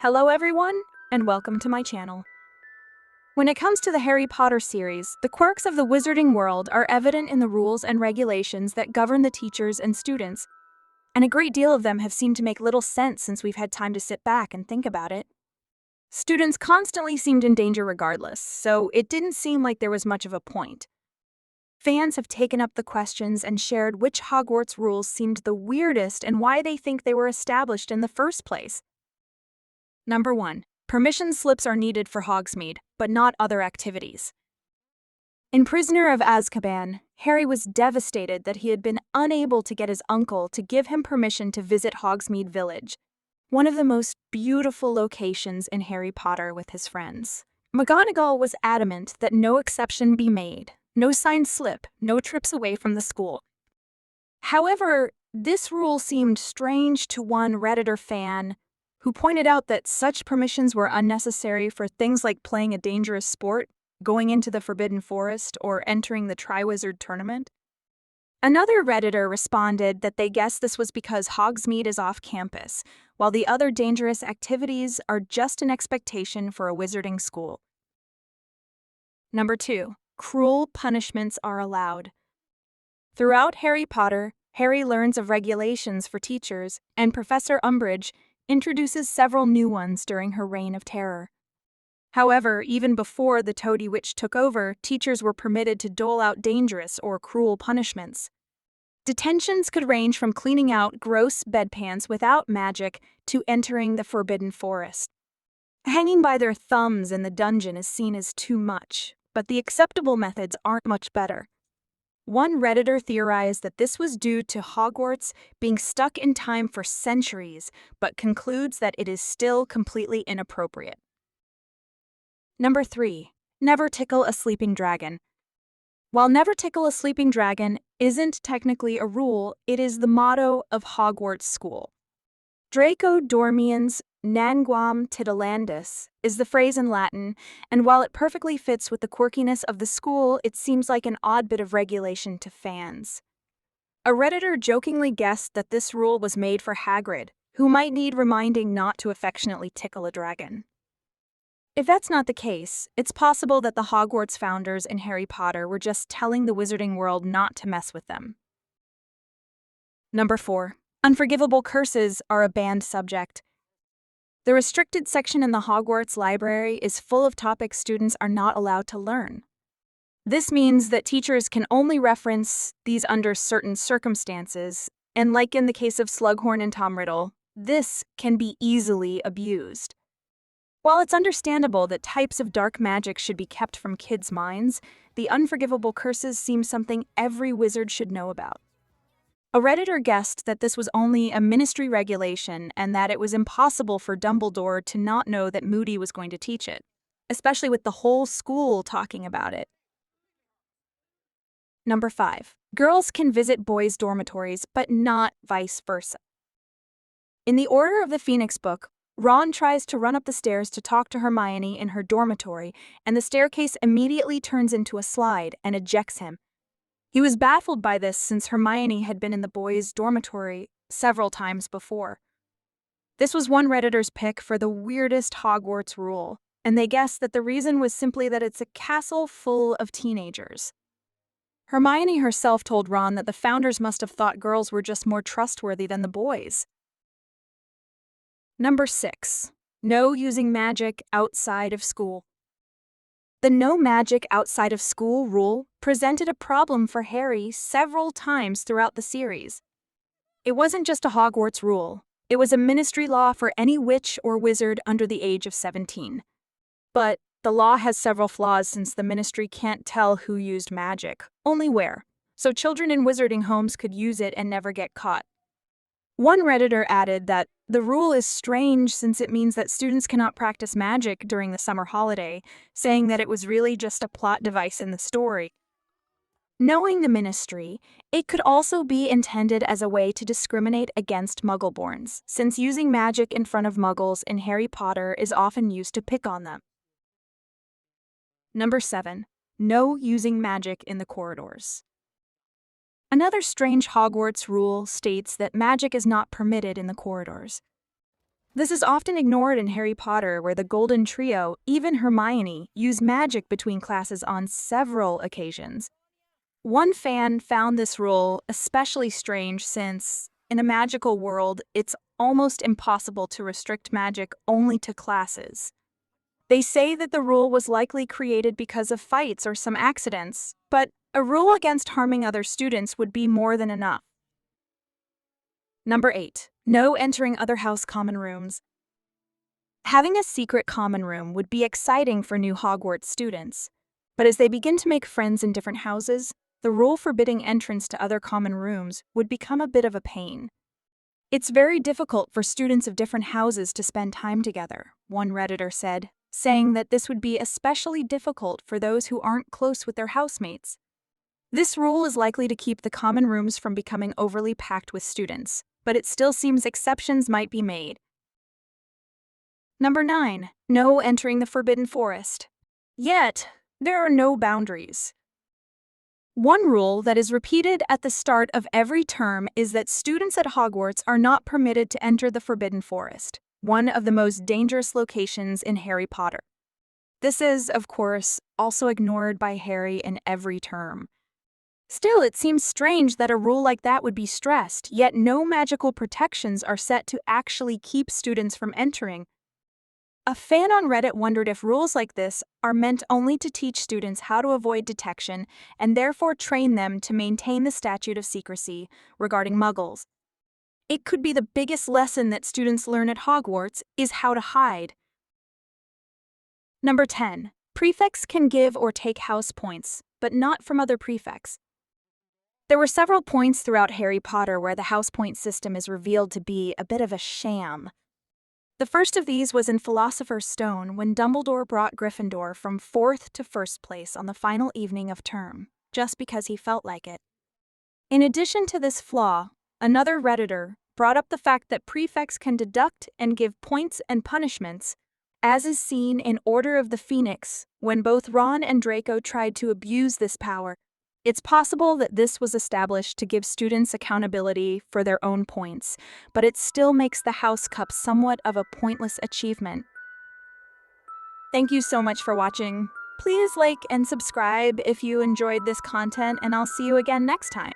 Hello everyone, and welcome to my channel. When it comes to the Harry Potter series, the quirks of the wizarding world are evident in the rules and regulations that govern the teachers and students, and a great deal of them have seemed to make little sense since we've had time to sit back and think about it. Students constantly seemed in danger regardless, so it didn't seem like there was much of a point. Fans have taken up the questions and shared which Hogwarts rules seemed the weirdest and why they think they were established in the first place. Number 1. Permission slips are needed for Hogsmeade, but not other activities. In Prisoner of Azkaban, Harry was devastated that he had been unable to get his uncle to give him permission to visit Hogsmeade Village, one of the most beautiful locations in Harry Potter, with his friends. McGonagall was adamant that no exception be made, no signed slip, no trips away from the school. However, this rule seemed strange to one Redditor fan who pointed out that such permissions were unnecessary for things like playing a dangerous sport, going into the Forbidden Forest, or entering the Triwizard Tournament. Another Redditor responded that they guessed this was because Hogsmeade is off campus, while the other dangerous activities are just an expectation for a wizarding school. Number 2. Cruel punishments are allowed. Throughout Harry Potter, Harry learns of regulations for teachers, and Professor Umbridge introduces several new ones during her reign of terror. However, even before the Toady Witch took over, teachers were permitted to dole out dangerous or cruel punishments. Detentions could range from cleaning out gross bedpans without magic to entering the Forbidden Forest. Hanging by their thumbs in the dungeon is seen as too much, but the acceptable methods aren't much better. One Redditor theorized that this was due to Hogwarts being stuck in time for centuries, but concludes that it is still completely inappropriate. Number 3. Never tickle a sleeping dragon. While never tickle a sleeping dragon isn't technically a rule, it is the motto of Hogwarts School. Draco dormiens nanquam titilandus is the phrase in Latin, and while it perfectly fits with the quirkiness of the school, it seems like an odd bit of regulation to fans. A Redditor jokingly guessed that this rule was made for Hagrid, who might need reminding not to affectionately tickle a dragon. If that's not the case, it's possible that the Hogwarts founders in Harry Potter were just telling the wizarding world not to mess with them. Number 4. Unforgivable curses are a banned subject. The restricted section in the Hogwarts library is full of topics students are not allowed to learn. This means that teachers can only reference these under certain circumstances, and like in the case of Slughorn and Tom Riddle, this can be easily abused. While it's understandable that types of dark magic should be kept from kids' minds, the unforgivable curses seem something every wizard should know about. A Redditor guessed that this was only a ministry regulation and that it was impossible for Dumbledore to not know that Moody was going to teach it, especially with the whole school talking about it. Number 5. Girls can visit boys' dormitories, but not vice versa. In the Order of the Phoenix book, Ron tries to run up the stairs to talk to Hermione in her dormitory, and the staircase immediately turns into a slide and ejects him. He was baffled by this since Hermione had been in the boys' dormitory several times before. This was one Redditor's pick for the weirdest Hogwarts rule, and they guessed that the reason was simply that it's a castle full of teenagers. Hermione herself told Ron that the founders must have thought girls were just more trustworthy than the boys. Number 6. No using magic outside of school. The no magic outside of school rule presented a problem for Harry several times throughout the series. It wasn't just a Hogwarts rule, it was a ministry law for any witch or wizard under the age of 17. But the law has several flaws since the ministry can't tell who used magic, only where, so children in wizarding homes could use it and never get caught. One Redditor added that the rule is strange since it means that students cannot practice magic during the summer holiday, saying that it was really just a plot device in the story. Knowing the ministry, it could also be intended as a way to discriminate against Muggleborns, since using magic in front of Muggles in Harry Potter is often used to pick on them. Number 7. No using magic in the corridors. Another strange Hogwarts rule states that magic is not permitted in the corridors. This is often ignored in Harry Potter, where the Golden Trio, even Hermione, use magic between classes on several occasions. One fan found this rule especially strange since, in a magical world, it's almost impossible to restrict magic only to classes. They say that the rule was likely created because of fights or some accidents, but a rule against harming other students would be more than enough. Number 8. No entering other house common rooms. Having a secret common room would be exciting for new Hogwarts students, but as they begin to make friends in different houses, the rule forbidding entrance to other common rooms would become a bit of a pain. It's very difficult for students of different houses to spend time together, one Redditor said, saying that this would be especially difficult for those who aren't close with their housemates. This rule is likely to keep the common rooms from becoming overly packed with students, but it still seems exceptions might be made. Number 9. No entering the Forbidden Forest. Yet, there are no boundaries. One rule that is repeated at the start of every term is that students at Hogwarts are not permitted to enter the Forbidden Forest, one of the most dangerous locations in Harry Potter. This is, of course, also ignored by Harry in every term. Still, it seems strange that a rule like that would be stressed, yet no magical protections are set to actually keep students from entering. A fan on Reddit wondered if rules like this are meant only to teach students how to avoid detection and therefore train them to maintain the statute of secrecy regarding muggles. It could be the biggest lesson that students learn at Hogwarts is how to hide. Number 10. Prefects can give or take house points, but not from other prefects. There were several points throughout Harry Potter where the house point system is revealed to be a bit of a sham. The first of these was in Philosopher's Stone when Dumbledore brought Gryffindor from 4th to 1st place on the final evening of term, just because he felt like it. In addition to this flaw, another Redditor brought up the fact that prefects can deduct and give points and punishments, as is seen in Order of the Phoenix when both Ron and Draco tried to abuse this power. It's possible that this was established to give students accountability for their own points, but it still makes the House Cup somewhat of a pointless achievement. Thank you so much for watching. Please like and subscribe if you enjoyed this content, and I'll see you again next time.